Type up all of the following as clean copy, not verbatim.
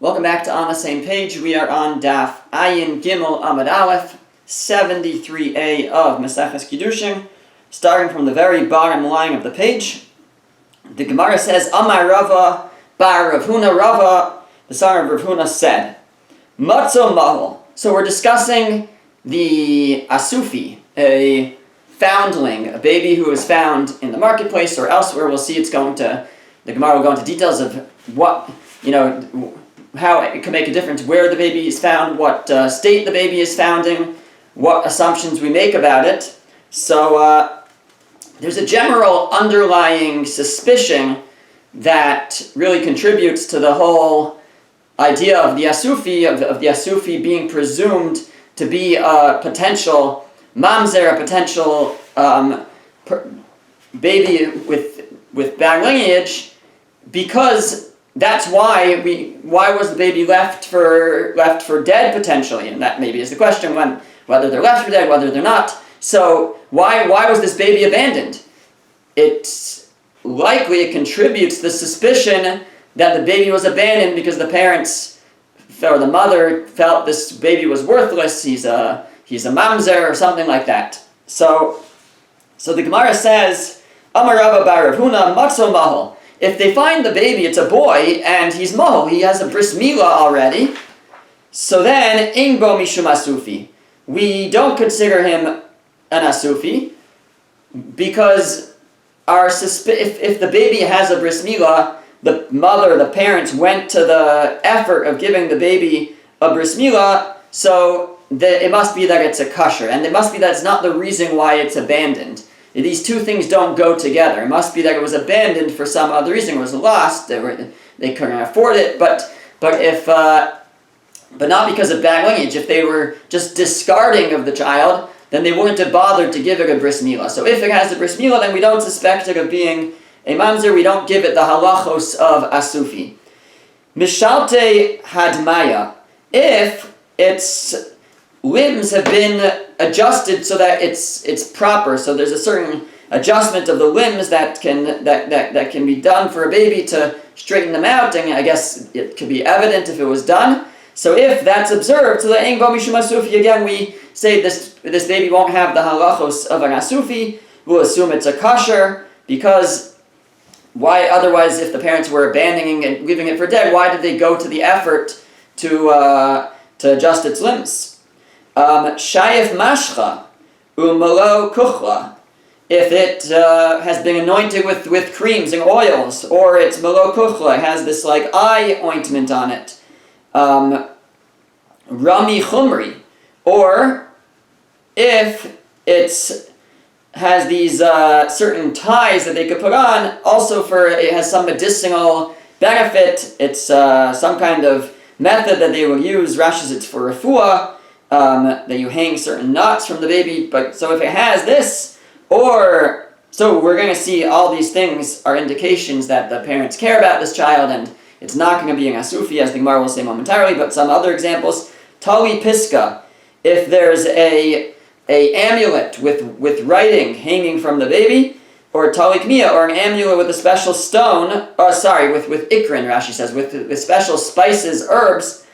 Welcome back to On the Same Page. We are on Daf Ayin Gimel Amud Aleph, 73a of Maseches Kiddushin, starting from the very bottom line of the page. The Gemara says, Amar Rava bar Rav Huna, Rava, the son of Rav Huna, said, Matzo Mahal. So we're discussing the Asufi, a foundling, a baby who was found in the marketplace or elsewhere. We'll see the Gemara will go into details of what, how it can make a difference where the baby is found, what state the baby is found in, what assumptions we make about it. So there's a general underlying suspicion that really contributes to the whole idea of the Asufi, of the Asufi being presumed to be a potential mamzer, a potential baby with bad lineage, because that's why was the baby left for dead potentially, and that maybe is the question, whether they're left for dead, whether they're not. So why was this baby abandoned? It's likely it contributes to the suspicion that the baby was abandoned because the parents or the mother felt this baby was worthless. He's a mamzer or something like that. So the Gemara says, Amar Rava bar Rav Huna matzo mahal. If they find the baby, it's a boy, and he's mahal, he has a bris milah already, so then, ein bo mishum asufi. We don't consider him an asufi, because if the baby has a bris milah, the mother, the parents went to the effort of giving the baby a bris milah, so it must be that it's a kosher, and it must be that it's not the reason why it's abandoned. These two things don't go together. It must be that it was abandoned for some other reason. It was lost. They couldn't afford it. But not because of bad lineage. If they were just discarding of the child, then they wouldn't have bothered to give it a bris milah. So if it has a bris milah, then we don't suspect it of being a mamzer. We don't give it the halachos of asufi. Mishalte hadmaya. If its limbs have been adjusted so that it's proper, so there's a certain adjustment of the limbs that can be done for a baby to straighten them out, and I guess it could be evident if it was done. So if that's observed, so the ein bo mishum asufi, again we say this baby won't have the halachos of an asufi. We'll assume it's a kosher, because why otherwise, if the parents were abandoning and leaving it for dead, why did they go to the effort to adjust its limbs? Shayef mashcha umalo kuchla. If it has been anointed with creams and oils, or it's malo kuchla, it has this like eye ointment on it. Rami chumri. Or if it has these certain ties that they could put on, also it has some medicinal benefit. It's some kind of method that they will use. Rashi says it's for refuah. That you hang certain knots from the baby, but so if it has this, so we're going to see all these things are indications that the parents care about this child, and it's not going to be an asufi, as the Gemara will say momentarily. But some other examples: tali piska, if there's a amulet with writing hanging from the baby, or tali kmiya, or an amulet with a special stone, with ikrin, Rashi says, with special spices, herbs.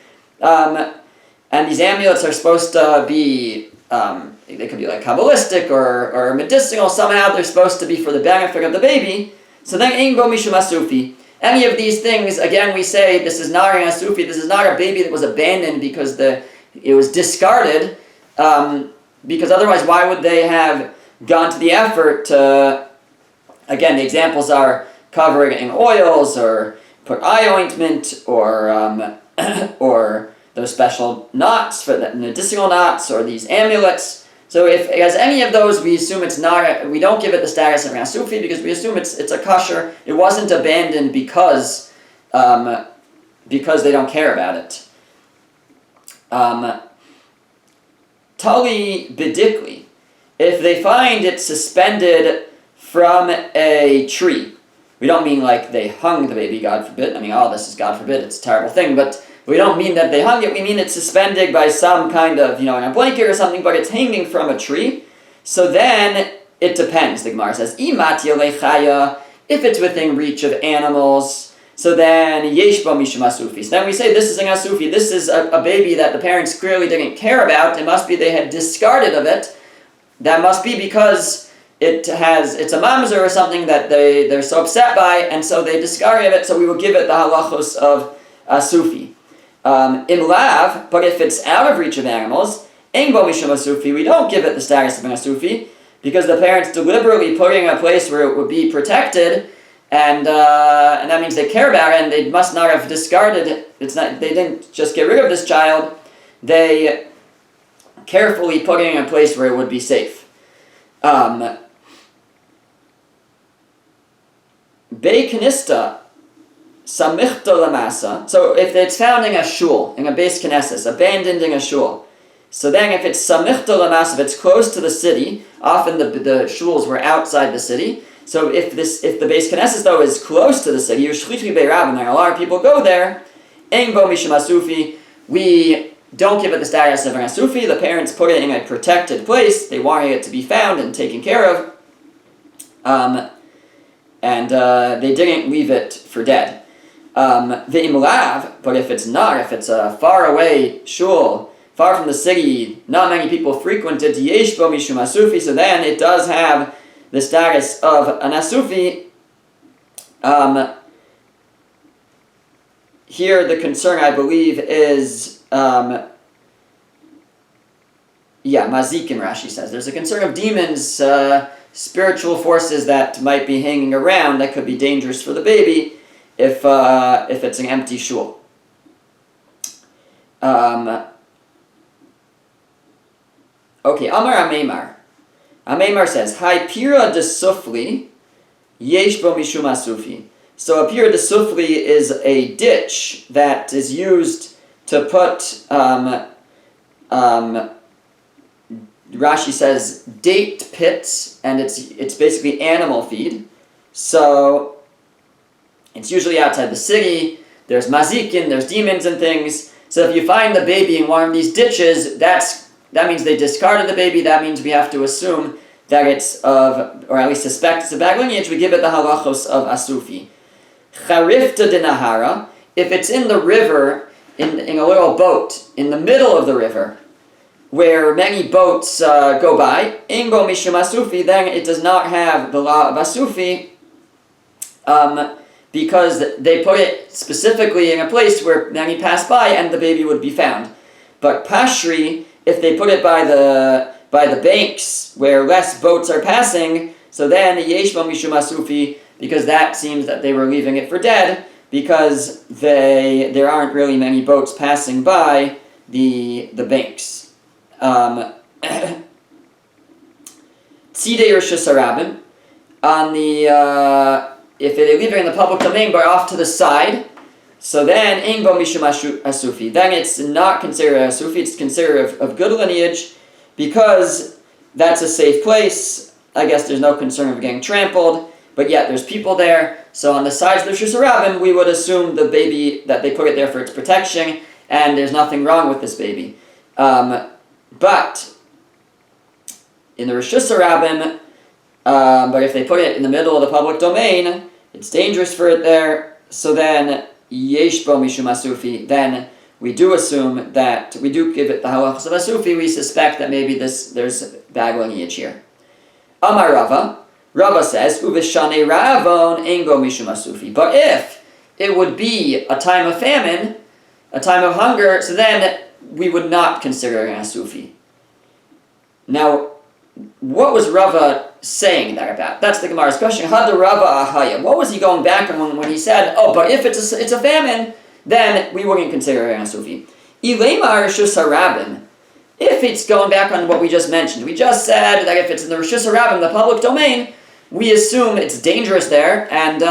And these amulets are supposed to be, they could be like Kabbalistic or medicinal. Somehow they're supposed to be for the benefit of the baby. So then, ein bo mishum asufi. Any of these things, again, we say this is not an asufi. This is not a baby that was abandoned because it was discarded. Because otherwise, why would they have gone to the effort to? Again, the examples are cover it in oils, or put eye ointment, or those special knots for the medicinal knots, or these amulets. So if it has any of those, we assume it's not. We don't give it the status of an asufi, because we assume it's a kosher. It wasn't abandoned because they don't care about it. Tali bidikli, if they find it suspended from a tree, we don't mean like they hung the baby, God forbid. I mean, all this is God forbid. It's a terrible thing, but we don't mean that they hung it, we mean it's suspended by some kind of, in a blanket or something, but it's hanging from a tree. So then, it depends, the Gemara says, Imat yalei chaya, if it's within reach of animals, So then yesh bo mishum asufi. So then we say this is an asufi. This is a baby that the parents clearly didn't care about. It must be they had discarded of it. That must be because it's a mamzer or something that they're so upset by, and so they discarded it. So we will give it the halachos of asufi. Im lav, but if it's out of reach of animals, ein bo mishum asufi, we don't give it the status of an asufi because the parents deliberately put it in a place where it would be protected. And that means they care about it, and they must not have discarded it. They didn't just get rid of this child. They carefully put it in a place where it would be safe. Bei Knista, Samichta Lamasa. So if it's found in a shul, in a Beis Knesses, abandoned in a shul, so then if it's Samichta Lamasa, if it's close to the city, often the shuls were outside the city. So if the Beis Knesses though is close to the city, and a lot of people go there, Ein bo mishum asufi, we don't give it the status of an asufi. The parents put it in a protected place. They wanted it to be found and taken care of, and they didn't leave it for dead. Ve'im lav, but if it's not, if it's a far away shul, far from the city, not many people frequent it, yesh bo mishum asufi, so then it does have the status of an asufi. Here the concern, I believe, is mazikin, Rashi says. There's a concern of demons, spiritual forces that might be hanging around that could be dangerous for the baby if it's an empty shul. Okay, Amar Ameimar. Ameimar says, Hai pira de sufli, yesh bo mishum asufi. So a pira de sufli is a ditch that is used to put, Rashi says, date pits, and it's basically animal feed. So it's usually outside the city. There's mazikin, there's demons and things. So if you find the baby in one of these ditches, that means they discarded the baby. That means we have to assume that it's of, or at least suspect it's a bad lineage. We give it the halachos of asufi. Charifta de nahara, if it's in the river, in a little boat, in the middle of the river, where many boats go by, ein bo mishum asufi, then it does not have the law of asufi, because they put it specifically in a place where many pass by and the baby would be found. But pashri, if they put it by the banks where less boats are passing, so then yesh bo mishum asufi, because that seems that they were leaving it for dead, because there aren't really many boats passing by the banks. Tzidei reshus harabim, on the if they leave it in the public domain but off to the side, so then ein bo mishum asufi. Then it's not considered asufi. It's considered of good lineage because that's a safe place. I guess there's no concern of getting trampled, but yet there's people there. So on the sides of the reshus harabim, we would assume the baby that they put it there for its protection, and there's nothing wrong with this baby. But in the reshus harabim, but if they put it in the middle of the public domain, it's dangerous for it there. So then yesh bo mishum asufi. Then we do assume that we do give it the halachos of asufi. We suspect that maybe there's bad lineage here. Amar Rava. Rava says uveshane ravon ein bo mishum asufi. But if it would be a time of famine, a time of hunger, so then we would not consider an asufi. Now, what was Rava saying that about? That's the Gemara's question. Had the Rava ahaya? What was he going back on when he said, "Oh, but if it's a famine, then we wouldn't consider an asufi." Ilemar reshus harabim. If it's going back on what we just mentioned, we just said that if it's in the reshus harabim, the public domain, we assume it's dangerous there, and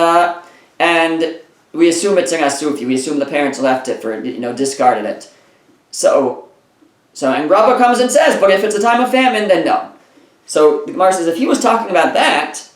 we assume it's an asufi. We assume the parents left it for discarded it. So and Rava comes and says, but if it's a time of famine, then no. So the Gemara says, if he was talking about that,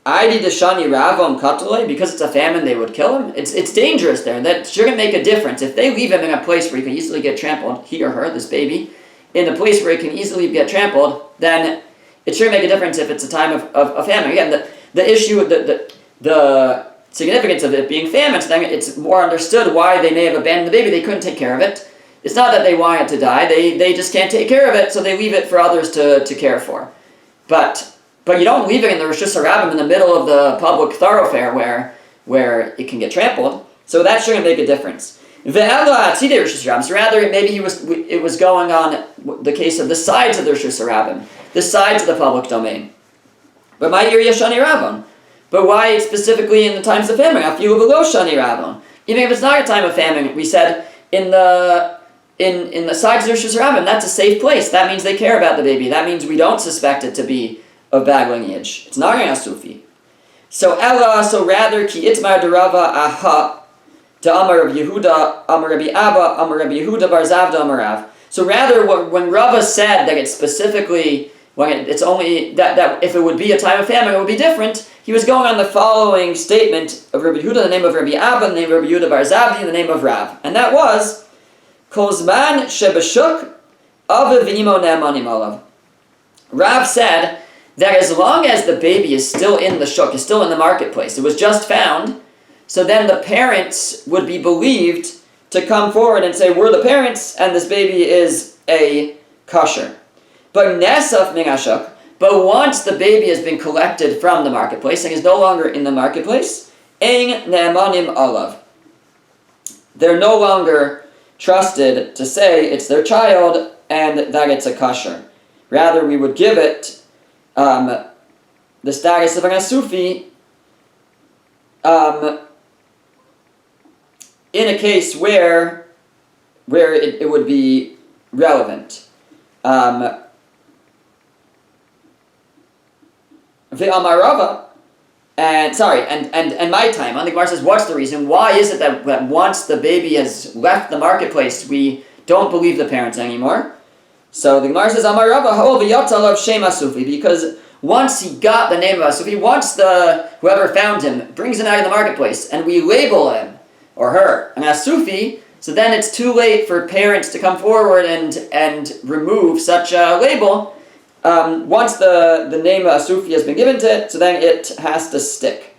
Aidi deshani ravon katule, because it's a famine, they would kill him. It's dangerous there. That shouldn't make a difference. If they leave him in a place where he can easily get trampled, he or her, this baby, in a place where he can easily get trampled, then it shouldn't make a difference if it's a time of famine. Again, the issue, the significance of it being famine, so then it's more understood why they may have abandoned the baby. They couldn't take care of it. It's not that they want it to die. They just can't take care of it, so they leave it for others to care for. But you don't leave it in the Rosh Hashanah in the middle of the public thoroughfare where it can get trampled. So that shouldn't make a difference. So rather, maybe it was going on the case of the sides of the Rosh Hashanah, the sides of the public domain. But my Yir Yashani Rabon. But why specifically in the times of famine? Even if it's not a time of famine, we said in the sides of Rosh Hashanah, that's a safe place. That means they care about the baby. That means we don't suspect it to be of bad lineage. It's not an Asufi. So rather ki itmar derava aha to Amar Rabbi Yehuda, Amar Rabbi Abba, Amar Rabbi Yehuda bar Zavda Amar Rav. So rather, when Rava said that it's specifically it's only that if it would be a time of famine, it would be different. He was going on the following statement of Rabbi Yehuda, the name of Rabbi Abba, the name of Rabbi Yehuda bar Zavdi, the name of Rav, and that was Kol Zman Shebeshuk Ave V'imo Ne'amanim Alav. Rav said that as long as the baby is still in the shuk, is still in the marketplace, it was just found, so then the parents would be believed to come forward and say, we're the parents, and this baby is a kosher. But nesaf min hashuk, but once the baby has been collected from the marketplace and is no longer in the marketplace, ein ne'amanim alav. They're no longer trusted to say it's their child and that it's a kosher. Rather, we would give it the status of an asufi in a case where it would be relevant. V'amarava, and my time. On the Gemara says, what's the reason? Why is it that once the baby has left the marketplace, we don't believe the parents anymore? So the Gemara says, Amarava ha'ol v'yatzalav shem asufi, because once he got the name of asufi, once whoever found him brings him out of the marketplace, and we label him or her an asufi, so then it's too late for parents to come forward and remove such a label. Once the name of asufi has been given to it, so then it has to stick.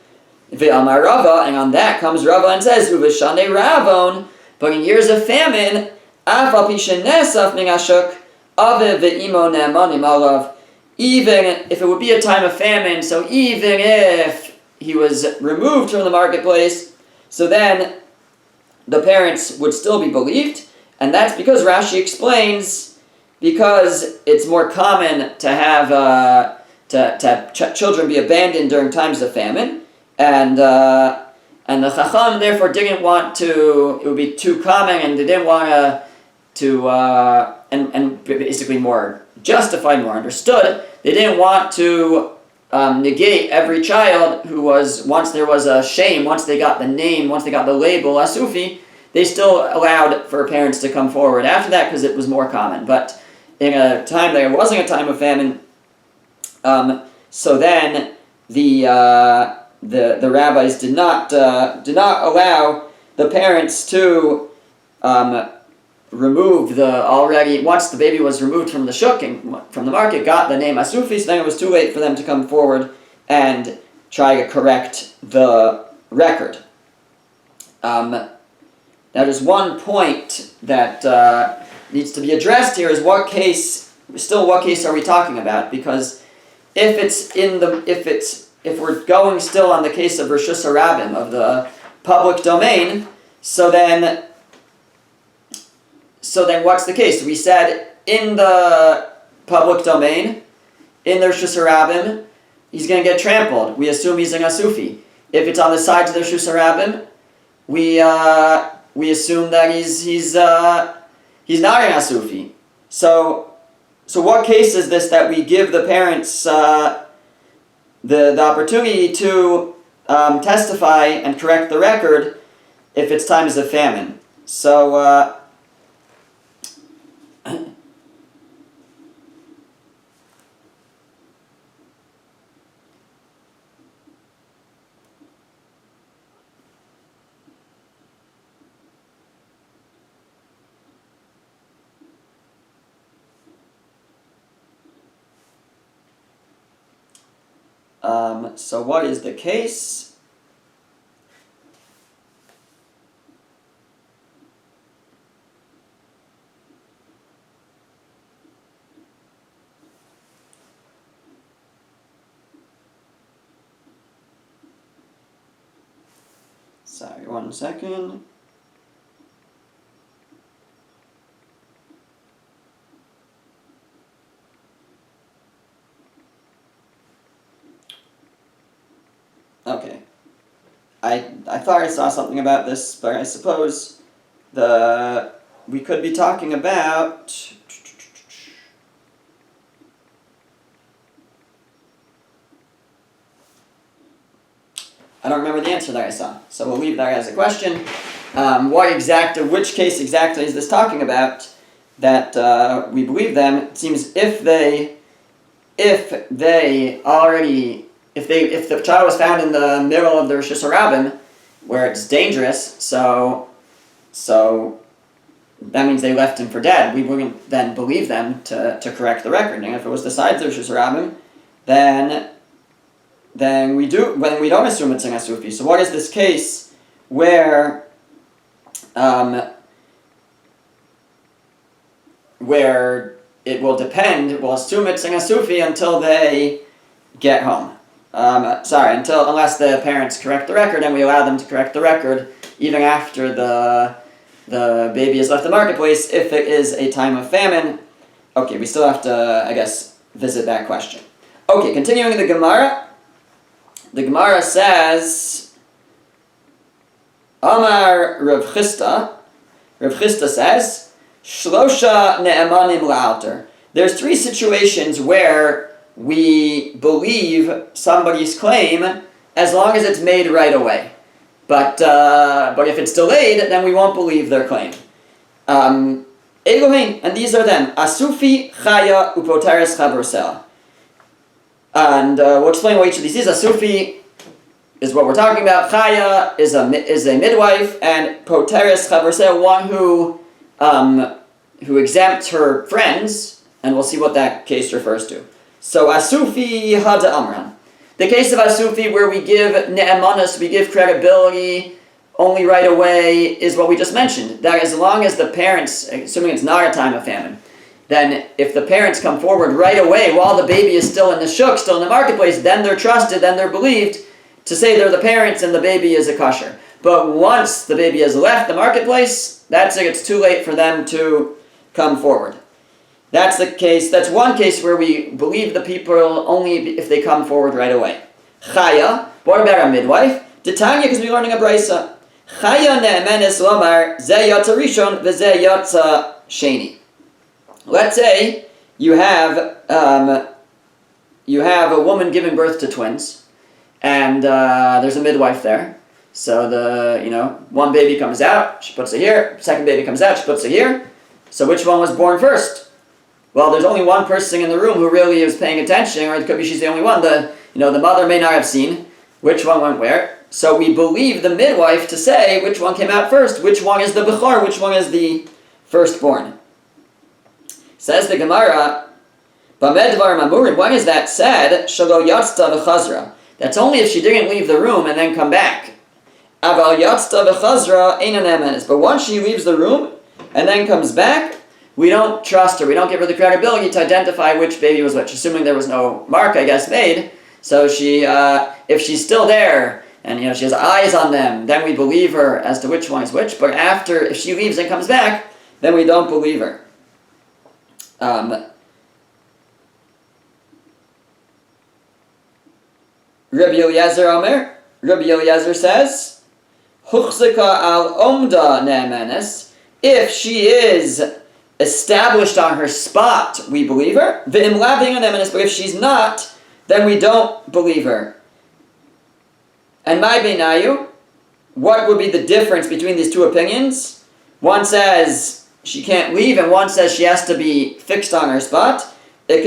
Ve'amar Rava, and on that comes Rava and says, Uveshane Ravon, but in years of famine, af al pi shenesaf min hashuk, ave ve'imo ne'amanim alav, even if it would be a time of famine, so even if he was removed from the marketplace, so then the parents would still be believed, and that's because Rashi explains, because it's more common to have children be abandoned during times of famine, and the Chacham therefore didn't want to. It would be too common, and they didn't want and basically more justified, more understood. They didn't want to negate every child who was, once there was a shame, once they got the name, once they got the label Asufi, they still allowed for parents to come forward after that because it was more common. But in a time there wasn't a time of famine, so then the rabbis did not allow the parents to remove once the baby was removed from the shuk and from the market, got the name Asufi, so then it was too late for them to come forward and try to correct the record. Now there's one point that needs to be addressed here is what case are we talking about? Because if we're going still on the case of Rishus Harabim, of the public domain, so then what's the case? We said in the public domain, in the Rishus Harabim, he's going to get trampled. We assume he's an Asufi. If it's on the sides of the Rishus Harabim, we assume that he's not an Asufi. So what case is this that we give the parents the opportunity to testify and correct the record if it's times of famine? So so what is the case? Sorry, 1 second. Okay. I thought I saw something about this, but I suppose we could be talking about... I don't remember the answer that I saw, so we'll leave that as a question. Which case exactly is this talking about that we believe them? It seems if the child was found in the middle of the Rosh Hashanah, where it's dangerous, so that means they left him for dead. We wouldn't then believe them to correct the record. And if it was beside the Rosh Hashanah, then we don't assume it's an asufi. So what is this case where it will depend? We'll assume it's an asufi until they get home. Unless the parents correct the record, and we allow them to correct the record even after the baby has left the marketplace, if it is a time of famine. Okay, we still have to, I guess, visit that question. Okay, continuing the Gemara. The Gemara says, Amar Rav Chisda. Rav Chisda says, Shlosha ne'emanim la'alter. There's 3 situations where we believe somebody's claim as long as it's made right away. But if it's delayed, then we won't believe their claim. Elohein, and these are them. Asufi, Chaya, Upoteres, Chabrosela. And we'll explain what each of these is. Asufi is what we're talking about. Chaya is a midwife, and Poteres, Chabrosela, one who exempts her friends, and we'll see what that case refers to. So Asufi Hada Amran. The case of Asufi, where we give ne'emanus, we give credibility only right away, is what we just mentioned. That as long as the parents, assuming it's not a time of famine, then if the parents come forward right away while the baby is still in the shuk, still in the marketplace, then they're trusted, then they're believed to say they're the parents and the baby is a kosher. But once the baby has left the marketplace, that's it, it's too late for them to come forward. That's the case. That's one case where we believe the people only if they come forward right away. Chaya, what about a midwife? Titania, because we're learning a brisa. Chaya ne'emenes lomar ze yatsa rishon v'ze yatsa sheni. Let's say you have a woman giving birth to twins, and there's a midwife there. So one baby comes out, she puts it here. Second baby comes out, she puts it here. So which one was born first? Well, there's only one person in the room who really is paying attention, or it could be she's the only one. The mother may not have seen which one went where. So we believe the midwife to say which one came out first, which one is the bechor, which one is the firstborn. Says the Gemara, Bameh dvar mamurim, when is that said? Shelo yatzta v'chazra. That's only if she didn't leave the room and then come back. Aval yatzta v'chazra einan emenes. But once she leaves the room and then comes back, we don't trust her. We don't give her the credibility to identify which baby was which, assuming there was no mark, I guess, made. So if she's still there and she has eyes on them, then we believe her as to which one is which. But if she leaves and comes back, then we don't believe her. Rabbi Eliezer says, Huchzika al omda ne'emenes. If she is established on her spot, we believe her. But if she's not, then we don't believe her. And my beinayu, what would be the difference between these two opinions? One says she can't leave, and one says she has to be fixed on her spot. The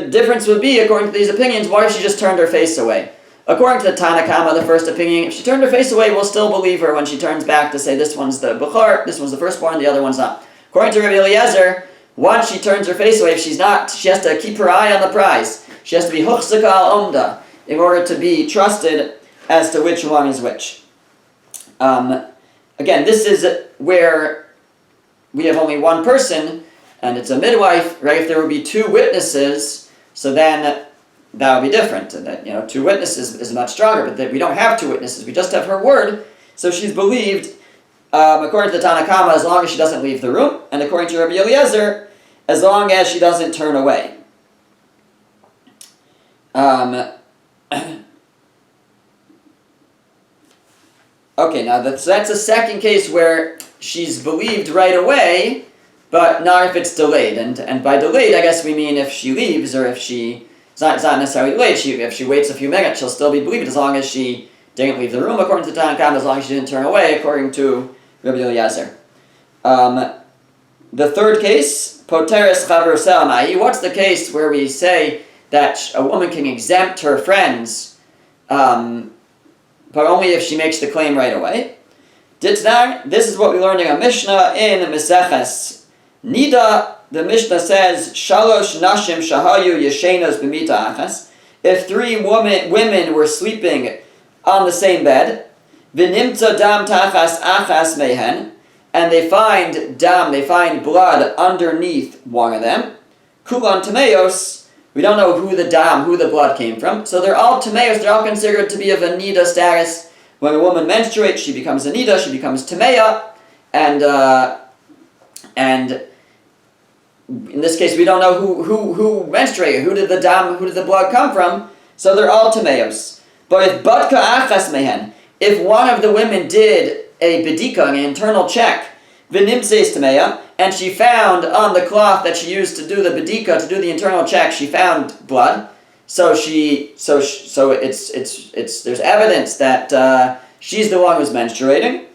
difference would be, according to these opinions, what if she just turned her face away? According to the Tanakama, the first opinion, if she turned her face away, we'll still believe her when she turns back to say this one's the Bechor, this one's the firstborn, the other one's not. According to Rabbi Eliezer, once she turns her face away, if she's not, she has to keep her eye on the prize. She has to be Huchzika al Omda in order to be trusted as to which one is which. Again, this is where we have only one person, and it's a midwife, right? If there would be 2 witnesses, so then that would be different. And that, 2 witnesses is much stronger, but that we don't have 2 witnesses. We just have her word. So she's believed, according to the Tanna Kama, as long as she doesn't leave the room, and according to Rabbi Eliezer, as long as she doesn't turn away. Okay, now that's a second case where she's believed right away, but not if it's delayed. And by delayed, I guess we mean if she leaves, or if it's not necessarily delayed. If she waits a few minutes, she'll still be believed as long as she didn't leave the room, according to the Tanna Kama, as long as she didn't turn away, according to Rabbi Eliezer. The third case, poteres chaver selmai. What's the case where we say that a woman can exempt her friends, but only if she makes the claim right away? Ditnar, this is what we learned in a Mishnah in Meseches Nida. The Mishnah says, Shalosh nashim shahayu yeshenos b'mita achas. If 3 women were sleeping on the same bed, v'nimtza dam tachas achas mehen, and they find blood underneath one of them, kulan tameos, we don't know who the blood came from, so they're all tameos, they're all considered to be of a nida status. When a woman menstruates, she becomes a nida, she becomes tamea, and in this case, we don't know who menstruated, who did the blood come from, so they're all tameos. But if batka achas mehen, if one of the women did a bedika, an internal check, v'nimtzeis tamea, and she found on the cloth that she used to do the bedika, to do the internal check, she found blood, so it's there's evidence that she's the one who's menstruating.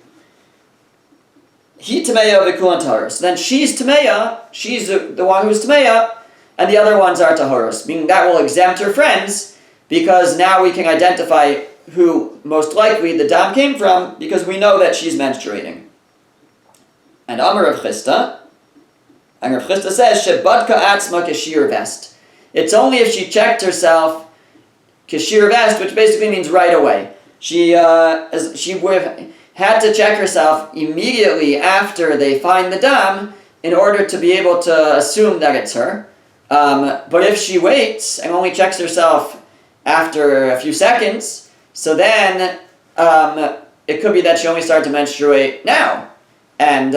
He tameya v'kulan taharos. So then she's tameya, she's the one who's tameya, and the other ones are taharos, meaning that will exempt her friends, because now we can identify who most likely the dam came from, because we know that she's menstruating. And Amar Rav Chisda, and Rav Chisda says, Shebadka atzma keshir vest. It's only if she checked herself keshir vest, which basically means right away. She would have had to check herself immediately after they find the dam in order to be able to assume that it's her. But if she waits and only checks herself after a few seconds, so then it could be that she only started to menstruate now, and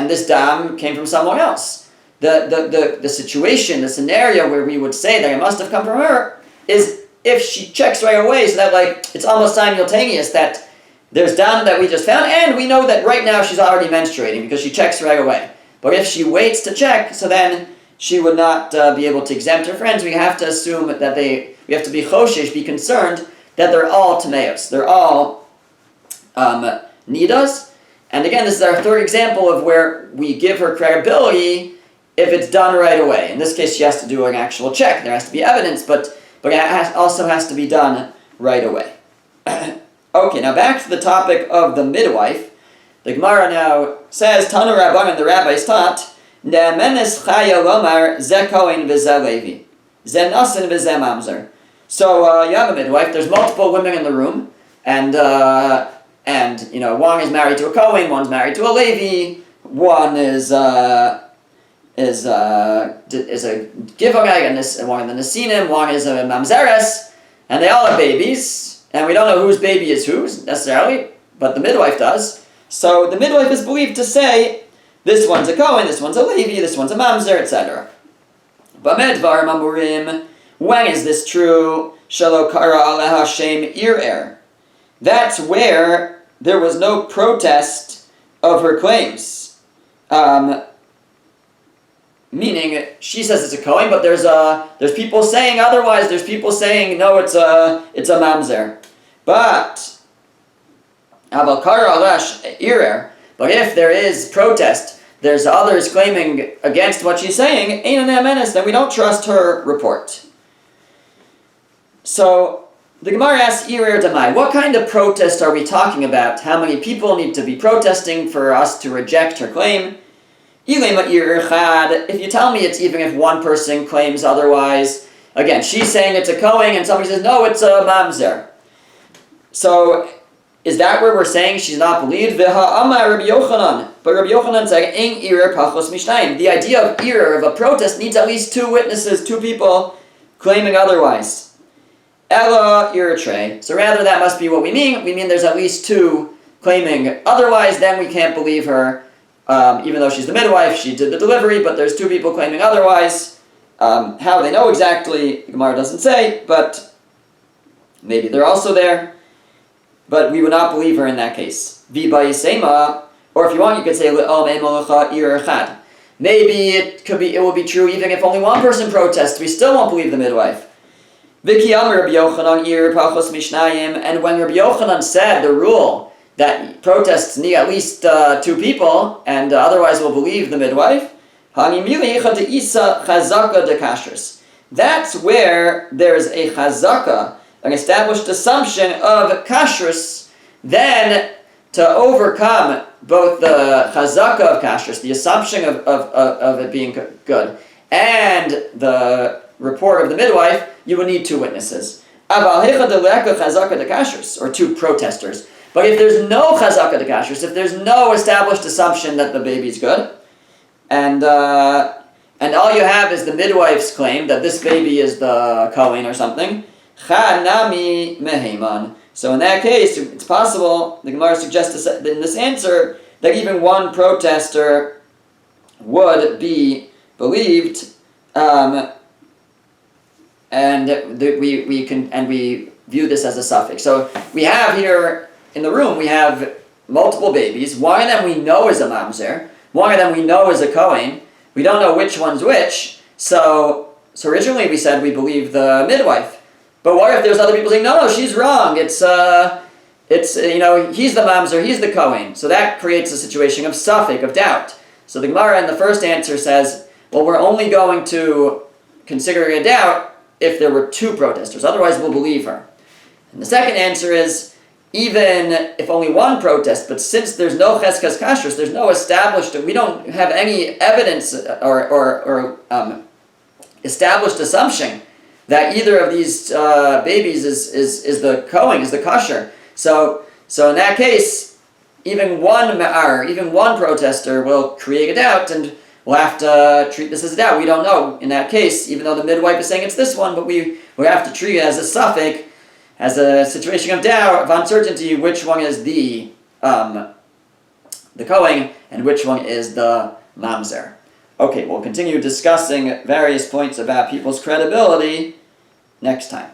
this dam came from someone else. The situation, the scenario where we would say that it must have come from her is if she checks right away, so that it's almost simultaneous that there's dam that we just found, and we know that right now she's already menstruating because she checks right away. But if she waits to check, so then she would not be able to exempt her friends. We have to assume that we have to be choshesh, be concerned that they're all tameos. They're all nidas. And again, this is our third example of where we give her credibility if it's done right away. In this case, she has to do an actual check. There has to be evidence, but it also has to be done right away. Okay, now back to the topic of the midwife. The Gemara now says, Tanu Rabbanan, the rabbis taught, Ne'emenes chaya lomar ze kohen v'ze levi, ze nasan v'ze mamzer. So you have a midwife. There's multiple women in the room, and one is married to a kohen, one's married to a levi, one is a givonai, and one is a nesinim, one is a mamzeres, and they all have babies. And we don't know whose baby is whose, necessarily, but the midwife does. So the midwife is believed to say, this one's a Kohen, this one's a Levi, this one's a Mamzer, etc. Bamedvar Mamurim, when is this true? Shalo Kara Aleha Shem Ir. That's where there was no protest of her claims. Meaning, she says it's a Kohen, but there's people saying otherwise. There's people saying no, it's a Mamzer. But But if there is protest, there's others claiming against what she's saying, then we don't trust her report. So the Gemara asks, what kind of protest are we talking about? How many people need to be protesting for us to reject her claim? If you tell me it's even if one person claims otherwise, again, she's saying it's a Kohen and somebody says, no, it's a Mamzer. So, is that where we're saying she's not believed? But Rabbi Yochanan said, the idea of of a protest needs at least 2 witnesses, 2 people claiming otherwise. Ella Iratre. So rather that must be what we mean. We mean there's at least two claiming otherwise, then we can't believe her. Even though she's the midwife, she did the delivery, but there's two people claiming otherwise. How they know exactly, Gemara doesn't say, but maybe they're also there. But we would not believe her in that case. V'bayisema, or if you want, you could say maybe it will be true even if only one person protests. We still won't believe the midwife. And when Rabbi Yochanan said the rule that protests need at least two people, and otherwise we'll believe the midwife, that's where there's a chazaka, an established assumption of kashrus, then to overcome both the chazaka of kashrus, the assumption of it being good, and the report of the midwife, you would need two witnesses. Or two protesters. But if there's no chazaka de kashrus, if there's no established assumption that the baby's good, and all you have is the midwife's claim that this baby is the Kohen or something, chanami meheman. So in that case, it's possible, the Gemara suggests in this answer, that even one protester would be believed, and we view this as a suffix. So we have here in the room, we have multiple babies. One of them we know is a mamzer. One of them we know is a Kohen. We don't know which one's which. So originally we said we believe the midwife. But what if there's other people saying, no, she's wrong. It's he's the mamzer, he's the Kohen. So that creates a situation of suffix, of doubt. So the Gemara in the first answer says, well, we're only going to consider a doubt if there were two protesters. Otherwise, we'll believe her. And the second answer is, even if only one protest, but since there's no cheskas kashrus, there's no established, we don't have any evidence or established assumption that either of these babies is the Kohen, is the kosher. So in that case, even one protester will create a doubt, and we'll have to treat this as a doubt. We don't know in that case, even though the midwife is saying it's this one, but we have to treat it as a suffix, as a situation of doubt, of uncertainty, which one is the Kohen and which one is the mamzer. Okay, we'll continue discussing various points about people's credibility next time.